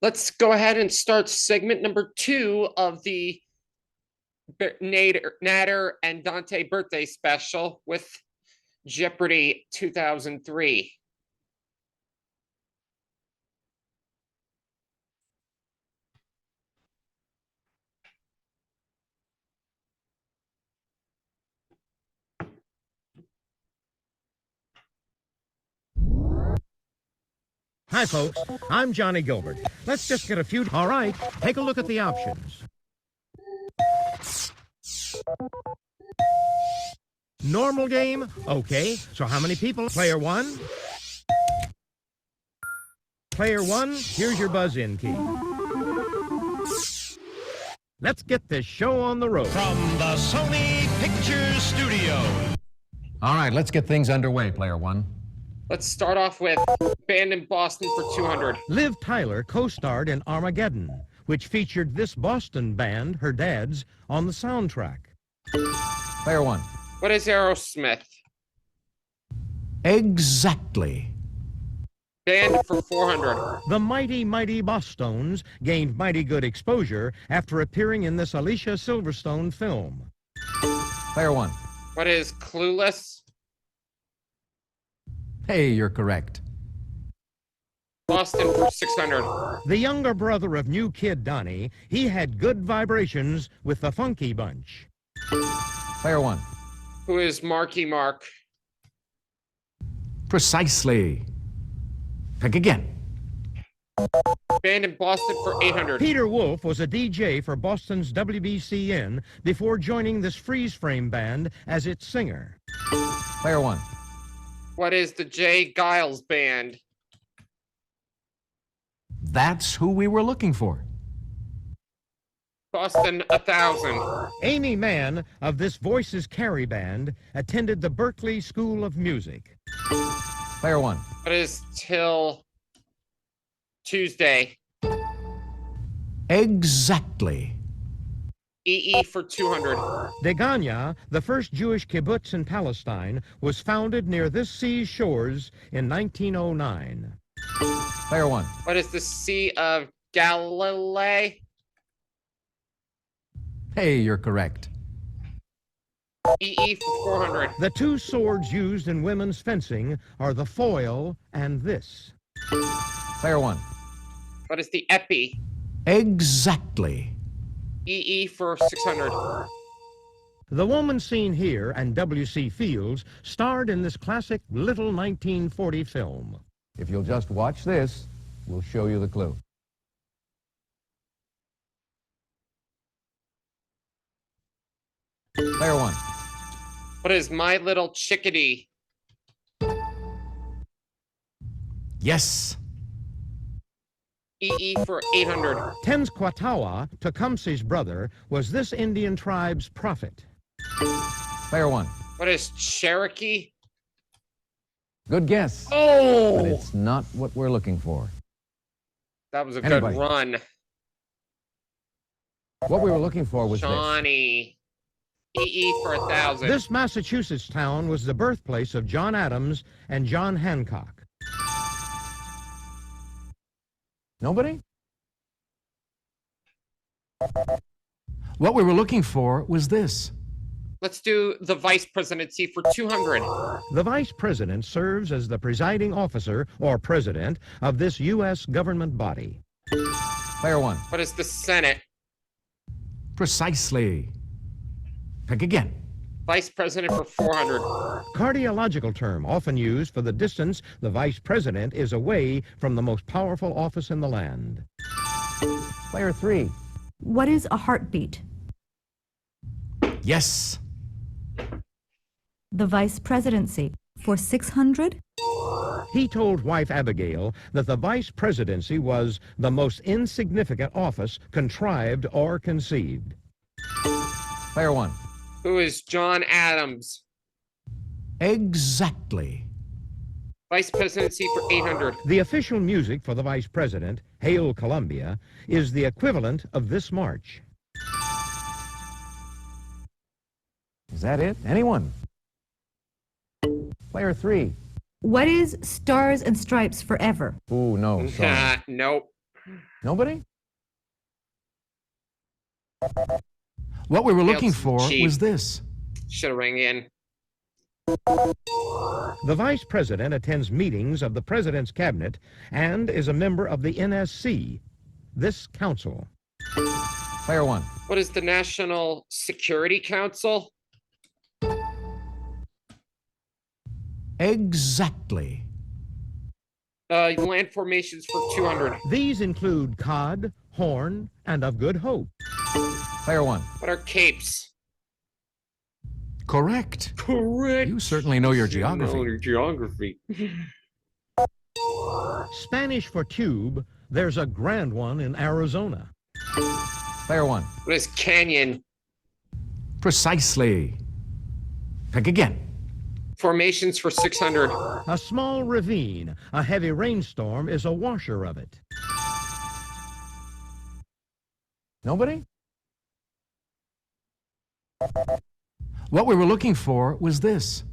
Let's go ahead and start segment number 2 of the Nader and Dontae birthday special with Jeopardy 2003. Hi, folks. I'm Johnny Gilbert. Let's just get a few... All right, take a look at the options. Normal game? Okay, so how many people? Player one? Player one, here's your buzz-in key. Let's get this show on the road. From the Sony Pictures Studio. All right, let's get things underway, player one. Let's start off with Band in Boston for 200. Liv Tyler co-starred in Armageddon, which featured this Boston band, her dad's, on the soundtrack. Player one. What is Aerosmith? Exactly. Band for 400. The Mighty Mighty Bosstones gained mighty good exposure after appearing in this Alicia Silverstone film. Player one. What is Clueless? Hey, you're correct. Boston for 600. The younger brother of New Kid Donnie, he had good vibrations with the Funky Bunch. Player one. Who is Marky Mark? Precisely. Pick again. Band in Boston for 800. Peter Wolf was a DJ for Boston's WBCN before joining this freeze-frame band as its singer. Player one. What is the Jay Giles Band? That's who we were looking for. Boston 1000. Amy Mann of this Voices Carry band attended the Berklee School of Music. Player one. What is Till Tuesday? Exactly. EE for 200. Degania, the first Jewish kibbutz in Palestine, was founded near this sea's shores in 1909. Player one. What is the Sea of Galilee? Hey, you're correct. EE for 400. The two swords used in women's fencing are the foil and this. Player one. What is the Epi? Exactly. EE for 600. The woman seen here and W.C. Fields starred in this classic little 1940 film. If you'll just watch this, we'll show you the clue. Player one. What is My Little Chickadee? Yes. EE for 800. Tenskwatawa, Tecumseh's brother, was this Indian tribe's prophet. Player one. What is Cherokee? Good guess. Oh! But it's not what we're looking for. That was a Anybody? good run. What we were looking for was this. Shawnee. EE for 1,000. This Massachusetts town was the birthplace of John Adams and John Hancock. Nobody? What we were looking for was this. Let's do the vice presidency for 200. The vice president serves as the presiding officer or president of this U.S. government body. Player one. What is the Senate? Precisely. Pick again. Vice president for 400. Cardiological term often used for the distance the vice president is away from the most powerful office in the land. Player three. What is a heartbeat? Yes. The vice presidency for 600? He told wife Abigail that the vice presidency was the most insignificant office contrived or conceived. Player one. Who is John Adams? Exactly. Vice presidency for 800. The official music for the vice president, Hail Columbia, is the equivalent of this march. Is that it? Anyone? Player three. What is Stars and Stripes Forever? Ooh, no. Sorry. Nope. Nobody? What we were looking for was this. Should have rang in. The vice president attends meetings of the president's cabinet and is a member of the NSC, this council. Player one. What is the National Security Council? Exactly. Land formations for 200. These include Cod, Horn, and of Good Hope. Player one. What are capes? Correct. Correct. You certainly know your geography. Know your geography. Spanish for tube, there's a grand one in Arizona. Player one. What is canyon? Precisely. Pick again. Formations for 600. A small ravine, a heavy rainstorm is a washer of it. Nobody? What we were looking for was this.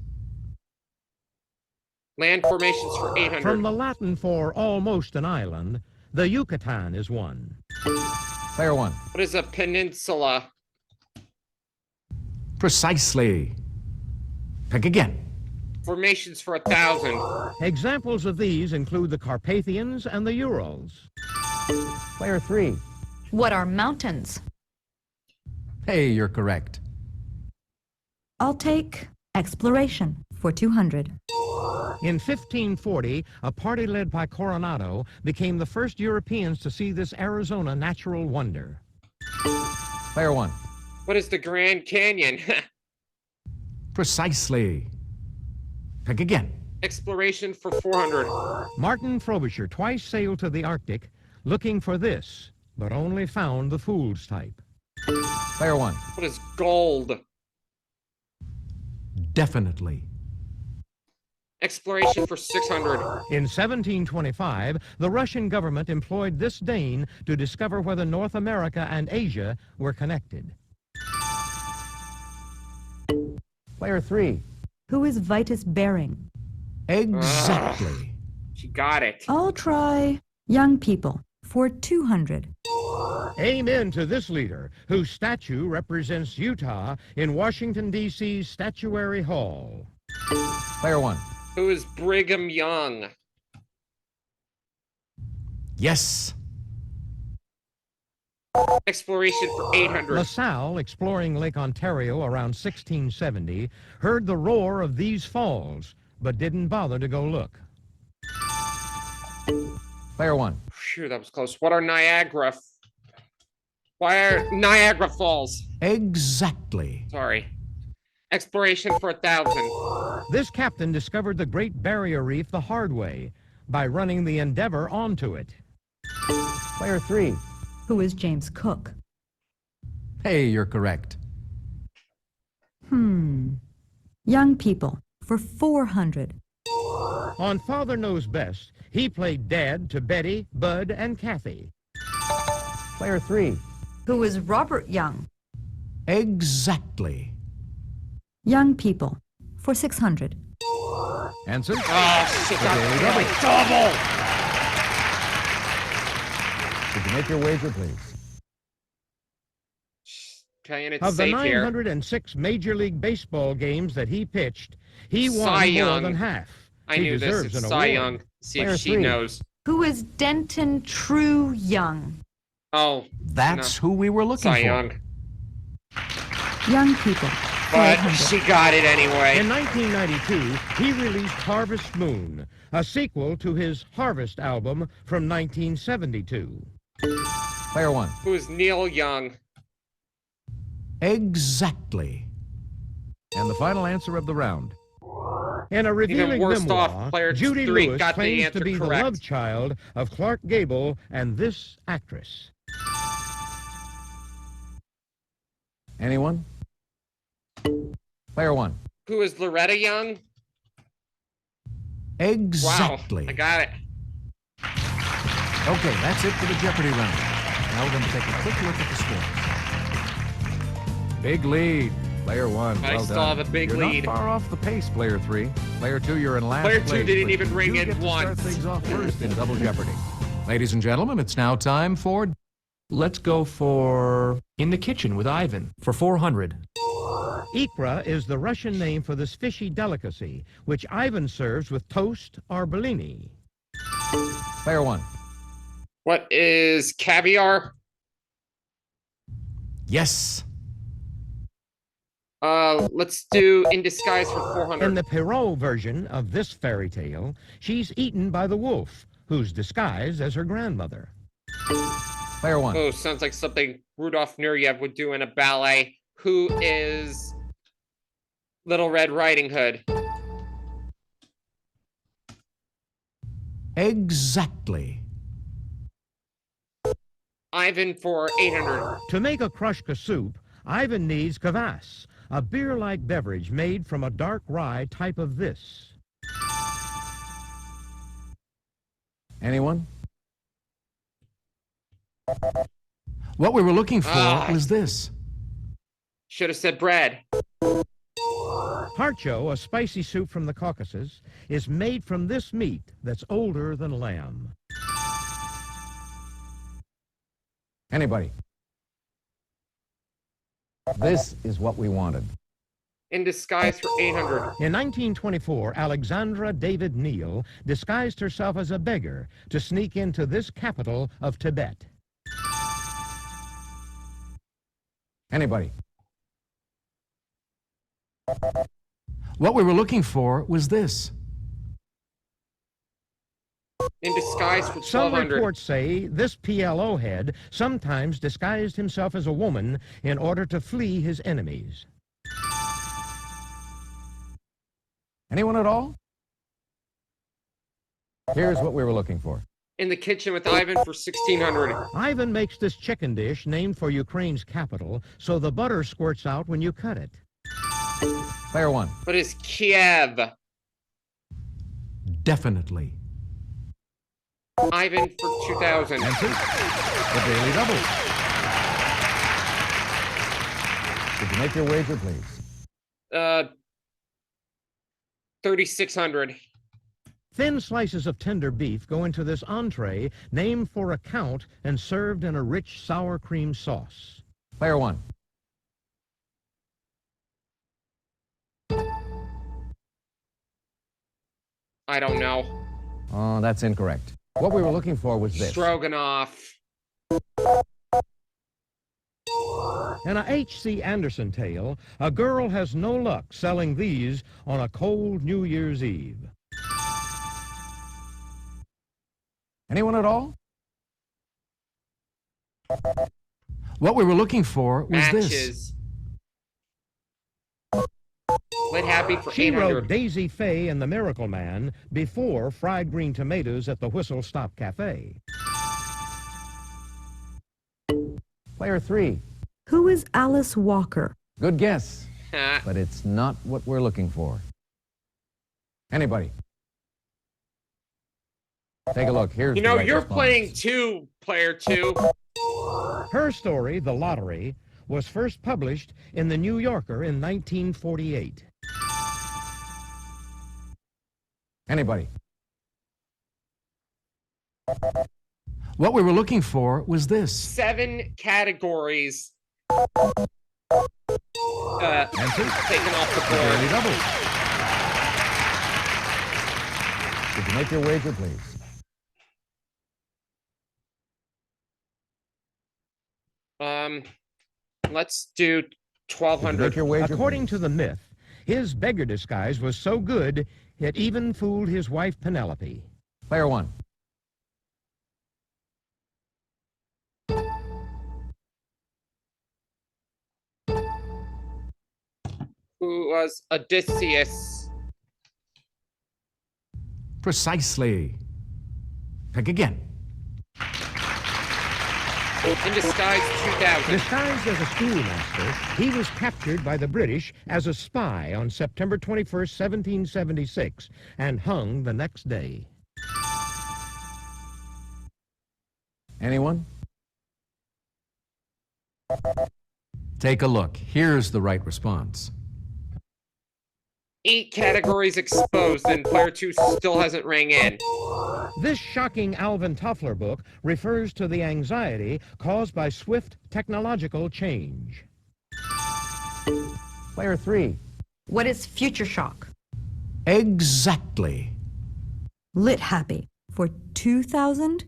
Land formations for 800. From the Latin for almost an island, the Yucatan is one. Player one. What is a peninsula? Precisely. Pick again. Formations for 1,000. Examples of these include the Carpathians and the Urals. Player three. What are mountains? Hey, you're correct. I'll take exploration for 200. In 1540, a party led by Coronado became the first Europeans to see this Arizona natural wonder. Player one. What is the Grand Canyon? Precisely. Pick again. Exploration for 400. Martin Frobisher twice sailed to the Arctic looking for this, but only found the fool's type. Player one. What is gold? Definitely. Exploration for 600. In 1725, the Russian government employed this Dane to discover whether North America and Asia were connected. Player three. Who is Vitus Bering? Exactly. She got it. I'll try young people for 200. Amen to this leader, whose statue represents Utah in Washington, D.C.'s Statuary Hall. Player one. Who is Brigham Young? Yes. Exploration for 800. LaSalle, exploring Lake Ontario around 1670, heard the roar of these falls, but didn't bother to go look. Player one. Phew, that was close. What are Niagara? Why are Niagara Falls? Exactly. Sorry. Exploration for 1,000. This captain discovered the Great Barrier Reef the hard way by running the Endeavour onto it. Player three. Who is James Cook? Hey, you're correct. Young people for 400. On Father Knows Best, he played Dad to Betty, Bud, and Kathy. Player three. Who is Robert Young? Exactly. Young people for 600. Answer? Oh, she got double. Did you make your wager, please? Playing it Of the safe here. 906 Major League Baseball games that he pitched, he Cy won more Young. than half. I He knew this. deserves It's an Cy award. Young. See Player if she three. knows. Who is Denton True Young? Oh, That's who we were looking Cy for. Young. Young people for But 800. she got it anyway. In 1992, he released Harvest Moon, a sequel to his Harvest album from 1972. Player one. Who is Neil Young? Exactly. And the final answer of the round. In a revealing worse memoir, off, player Judy three Lewis got the claims answer to be correct. the love child of Clark Gable and this actress. Anyone? Player one. Who is Loretta Young? Exactly. Wow, I got it. Okay, that's it for the Jeopardy round. Now we're going to take a quick look at the scores. Big lead. Player one, I well still done. have a big You're lead. not far off the pace, player three. Player two, you're in last Player place. two didn't but even you ring do in get to start once. things off first in Double Jeopardy. Ladies and gentlemen, it's now time for... Let's go for In the Kitchen with Ivan for 400. Ikra is the Russian name for this fishy delicacy, which Ivan serves with toast or bellini. Player 1. What is caviar? Yes. Let's do In Disguise for 400. In the Perrault version of this fairy tale, she's eaten by the wolf, who's disguised as her grandmother. Player 1. Oh, sounds like something Rudolph Nureyev would do in a ballet. Who is Little Red Riding Hood? Exactly. Ivan for 800. To make a krushka soup, Ivan needs kvass, a beer-like beverage made from a dark rye type of this. Anyone? What we were looking for was this. Should have said bread. Harcho, a spicy soup from the Caucasus, is made from this meat that's older than lamb. Anybody? This is what we wanted. In Disguise for 800. In 1924, Alexandra David Neal disguised herself as a beggar to sneak into this capital of Tibet. Anybody? What we were looking for was this. In Disguise for Some 1200. reports say this PLO head sometimes disguised himself as a woman in order to flee his enemies. Anyone at all? Here's what we were looking for. In the Kitchen with Ivan for 1600. Ivan makes this chicken dish named for Ukraine's capital, so the butter squirts out when you cut it. Player 1. What is Kiev? Definitely. Ivan for 2000. Answer. The Daily Double. Did you make your wager, please? 3600. Thin slices of tender beef go into this entree named for a count and served in a rich sour cream sauce. Player 1. I don't know. Oh, that's incorrect. What we were looking for was this. Stroganoff. In a H.C. Andersen tale, a girl has no luck selling these on a cold New Year's Eve. Anyone at all? What we were looking for was this. Matches. Lit Happy for She 800. wrote Daisy Fay and the Miracle Man before fried green tomatoes at the Whistle Stop Cafe. Player 3. Who is Alice Walker? Good guess, but it's not what we're looking for. Anybody? Take a look. Here's You the know, right you're response. playing two, player 2. Her story, The Lottery, was first published in The New Yorker in 1948. Anybody? What we were looking for was this. 7 categories. Answer? Taken off the The Daily board. Double. Did you make your wager, please? Let's do Did you 1200. make your wager, According please? to the myth, his beggar disguise was so good, it even fooled his wife Penelope. Player 1. Who was Odysseus? Precisely. Pick again. In Disguise 2000. Disguised as a schoolmaster, he was captured by the British as a spy on September 21st, 1776, and hung the next day. Anyone? Take a look. Here's the right response. 8 categories exposed, and player 2 still hasn't rang in. This shocking Alvin Toffler book refers to the anxiety caused by swift technological change. Player 3. What is future shock? Exactly. Lit happy for 2,000?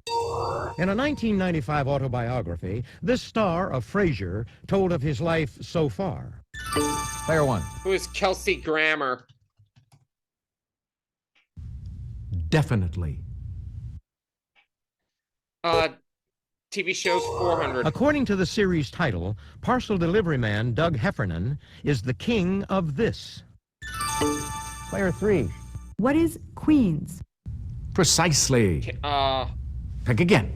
In a 1995 autobiography, this star of Frasier told of his life so far. Player 1. Who is Kelsey Grammer? Definitely. TV shows 400. According to the series title, parcel delivery man Doug Heffernan is the king of this. Player 3. What is Queens? Precisely. Pick again.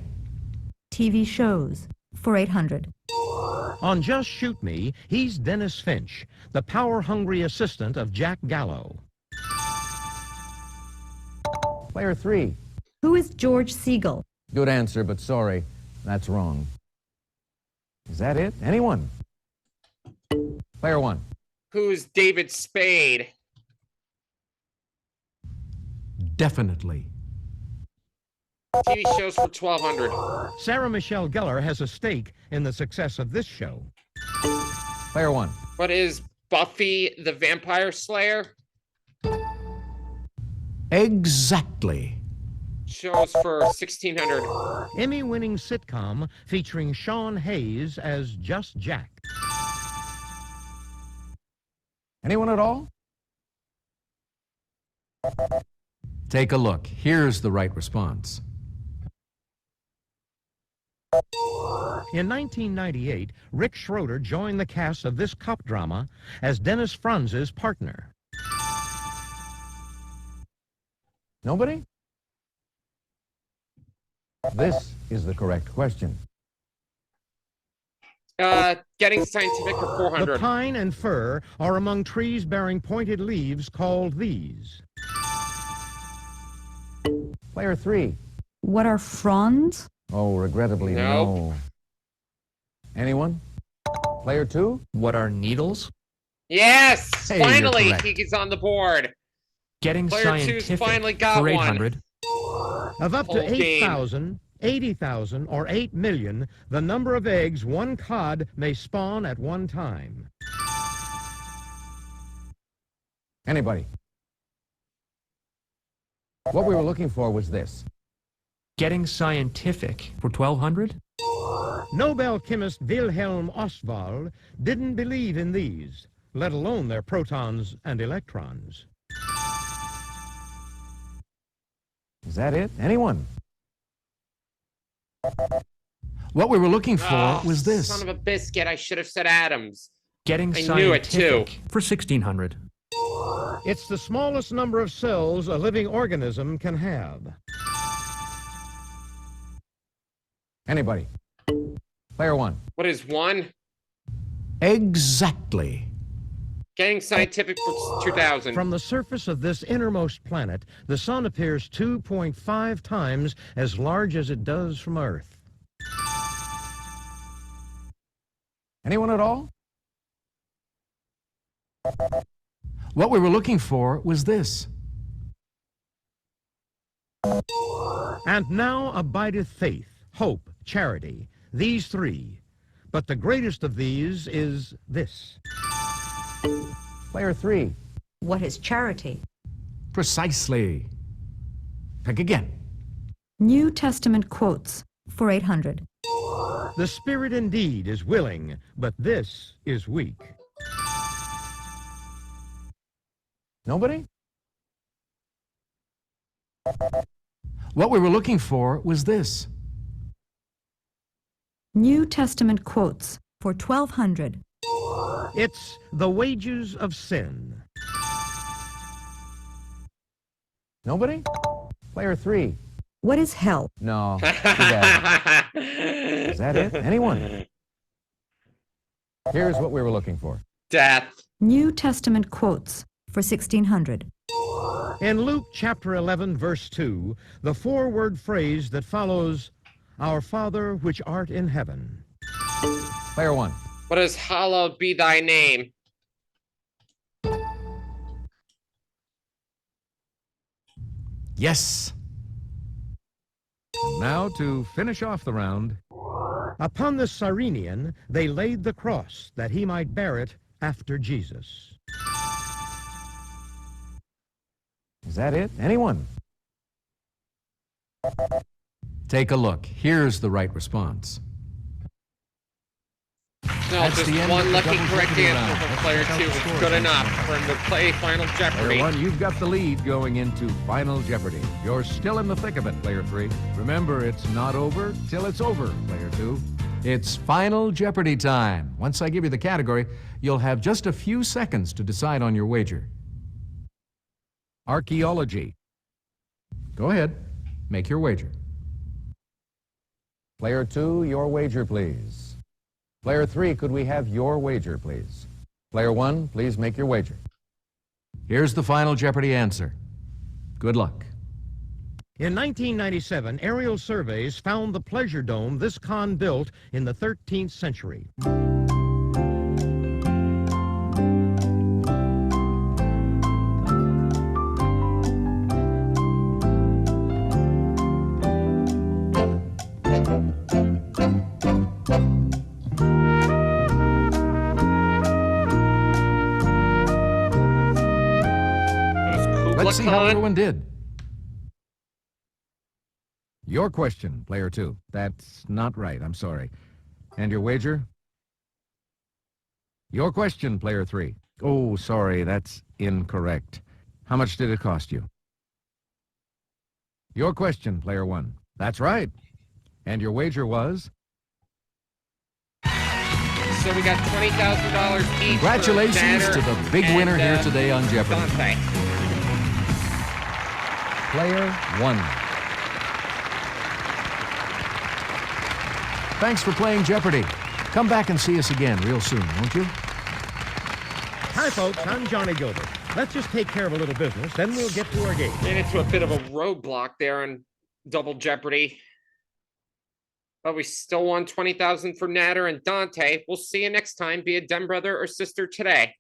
TV shows for 800. On Just Shoot Me, he's Dennis Finch, the power-hungry assistant of Jack Gallo. Player 3. Who is George Siegel? Good answer, but sorry, that's wrong. Is that it? Anyone? Player 1. Who's David Spade? Definitely. TV shows for 1200. Sarah Michelle Gellar has a stake in the success of this show. Player 1. What is Buffy the Vampire Slayer? Exactly. Shows for 1600. Emmy-winning sitcom featuring Sean Hayes as Just Jack. Anyone at all? Take a look. Here's the right response. In 1998, Rick Schroeder joined the cast of this cop drama as Dennis Franz's partner. Nobody? This is the correct question. Getting Scientific for The 400. pine and fir are among trees bearing pointed leaves called these. Player 3. What are fronds? Oh, regrettably, Nope. no. Anyone? Player 2? What are needles? Yes! Hey, you're Finally, correct. he's on the board. Getting Player two's scientific finally got for one. 800. Of up to Whole game. 8,000, 80,000, or 8 million, the number of eggs one cod may spawn at one time. Anybody? What we were looking for was this. Getting scientific for 1200. Nobel chemist Wilhelm Ostwald didn't believe in these, let alone their protons and electrons. Is that it? Anyone? What we were looking for Oh, was this. Son of a biscuit. I should have said atoms. Getting I knew it, scientific too. for 1600. It's the smallest number of cells a living organism can have. Anybody? Player 1. What is one? Exactly. Getting Scientific for 2000. From the surface of this innermost planet, the sun appears 2.5 times as large as it does from Earth. Anyone at all? What we were looking for was this. And now abideth faith, hope, charity, these three. But the greatest of these is this. Player 3. What is charity? Precisely. Pick again. New Testament quotes for 800. The spirit indeed is willing, but this is weak. Nobody? What we were looking for was this. New Testament quotes for 1200. It's the wages of sin. Nobody? Player 3. What is hell? No. Too bad. Is that it? Anyone? Here's what we were looking for. Death. New Testament quotes for 1600. In Luke chapter 11, verse 2, the four-word phrase that follows, "Our Father which art in heaven." Player 1. What is hallowed be thy name? Yes. Now, to finish off the round, Upon the Cyrenian, they laid the cross that he might bear it after Jesus. is that it? Anyone? Take a look. Here's the right response. No, That's just the end one of the lucky double correct Jeopardy answer round. from Let's player check out 2 the is scores good on enough this for one. him to play Final Player Jeopardy. 1, you've got the lead going into Final Jeopardy. You're still in the thick of it, Player 3. Remember, it's not over till it's over, Player 2. It's Final Jeopardy time. Once I give you the category, you'll have just a few seconds to decide on your wager. Archaeology. Go ahead, make your wager. Player 2, your wager, please. Player 3, could we have your wager, please? Player 1, please make your wager. Here's the Final Jeopardy answer. Good luck. In 1997, aerial surveys found the pleasure dome this Khan built in the 13th century. Let's see how Khan. everyone did. Your question, Player 2. That's not right, I'm sorry. And your wager? Your question, Player 3. Oh, sorry, that's incorrect. How much did it cost you? Your question, Player 1. That's right. And your wager was? So we got $20,000 each. Congratulations for to Nader the big winner and, here today on Jeopardy. Dontae. Player 1. Thanks for playing Jeopardy. Come back and see us again real soon, won't you? Hi, folks. I'm Johnny Gilbert. Let's just take care of a little business, then we'll get to our game. Ran into a bit of a roadblock there on Double Jeopardy. But we still won $20,000 for Nader and Dontae. We'll see you next time. Be a dumb brother or sister today.